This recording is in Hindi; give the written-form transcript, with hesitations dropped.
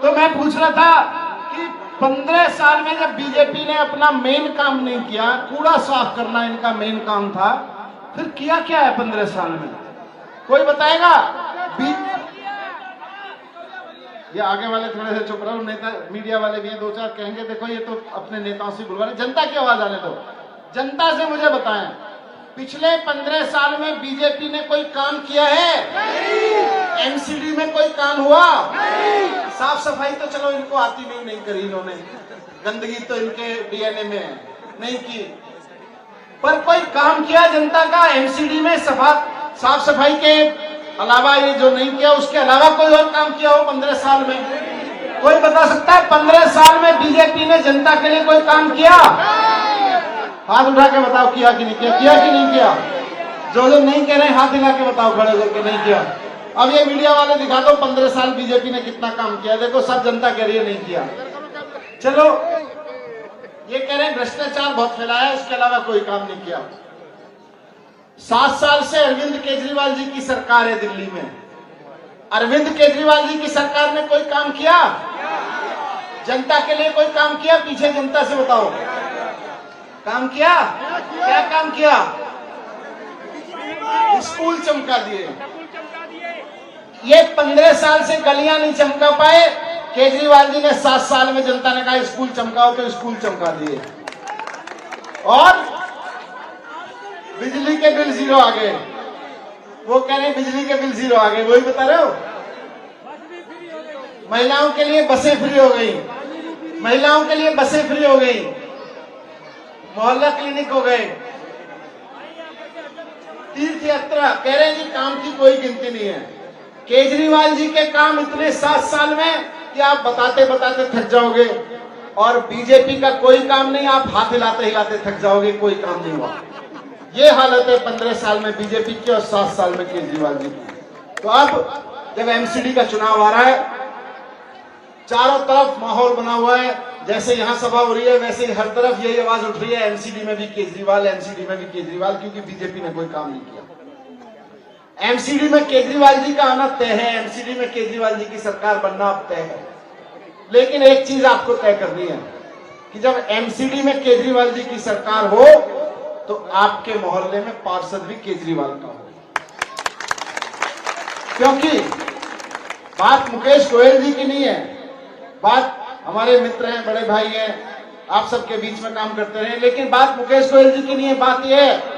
तो मैं पूछ रहा था कि 15 साल में जब बीजेपी ने अपना मेन काम नहीं किया, कूड़ा साफ करना इनका मेन काम था, फिर किया क्या है 15 साल में? कोई बताएगा? ये आगे वाले थोड़े से चुप रहो, नेता मीडिया वाले भी हैं, दो चार कहेंगे देखो ये तो अपने नेताओं से बुलवा रहे। जनता की आवाज आने दो, जनता से मुझे बताएं, पिछले 15 साल में बीजेपी ने कोई काम किया है? नहीं। एमसीडी में कोई काम हुआ? नहीं। साफ सफाई तो चलो इनको आती नहीं करी इन्होंने, गंदगी तो इनके डीएनए में है, नहीं की। पर कोई काम किया जनता का एमसीडी में साफ सफाई के अलावा? ये जो नहीं किया उसके अलावा कोई और काम किया हो 15 साल में? कोई बता सकता है 15 साल में बीजेपी ने जनता के लिए कोई काम किया? हाथ उठा के बताओ, किया कि नहीं किया? किया कि नहीं किया? जो लोग नहीं कह रहे हैं हाथ हिला के बताओ, खड़े करके नहीं किया। अब ये मीडिया वाले दिखा दो 15 साल बीजेपी ने कितना काम किया। देखो सब जनता कह रही है नहीं किया। चलो ये कह रहे हैं भ्रष्टाचार बहुत फैलाया, इसके अलावा कोई काम नहीं किया। 7 साल से अरविंद केजरीवाल जी की सरकार है दिल्ली में। अरविंद केजरीवाल जी की सरकार ने कोई काम किया? जनता के लिए कोई काम किया? पीछे जनता से बताओ, काम किया? क्या काम किया? स्कूल चमका दिए। ये 15 साल से गलियां नहीं चमका पाए, केजरीवाल जी ने 7 साल में जनता ने कहा स्कूल चमकाओ तो स्कूल चमका दिए। और बिजली के बिल जीरो आ गए। वो कह रहे बिजली के बिल जीरो आ गए, वही बता रहे हो। महिलाओं के लिए बसें फ्री हो गई, महिलाओं के लिए बसें फ्री हो गई, मोहल्ला क्लिनिक हो गए, तीर्थ यात्रा। कह रहे हैं जी काम की कोई गिनती नहीं है। केजरीवाल जी के काम इतने 7 साल में कि आप बताते बताते थक जाओगे, और बीजेपी का कोई काम नहीं, आप हाथ हिलाते हिलाते थक जाओगे, कोई काम नहीं हुआ। ये हालत है 15 साल में बीजेपी की और 7 साल में केजरीवाल जी की। तो अब जब एमसीडी का चुनाव आ रहा है, चारों तरफ माहौल बना हुआ है, जैसे यहां सभा हो रही है वैसे ही हर तरफ यही आवाज उठ रही है एमसीडी में भी केजरीवाल, एमसीडी में भी केजरीवाल, क्योंकि बीजेपी ने कोई काम नहीं किया। एमसीडी में केजरीवाल जी का आना तय है, एमसीडी में केजरीवाल जी की सरकार बनना अब तय है। लेकिन एक चीज आपको तय करनी है कि जब एमसीडी में केजरीवाल जी की सरकार हो तो आपके मोहल्ले में पार्षद भी केजरीवाल का हो। क्योंकि बात मुकेश गोयल जी की नहीं है, बात हमारे मित्र हैं, बड़े भाई हैं, आप सबके बीच में काम करते रहे, लेकिन बात मुकेश गोयल जी की नहीं है। बात यह है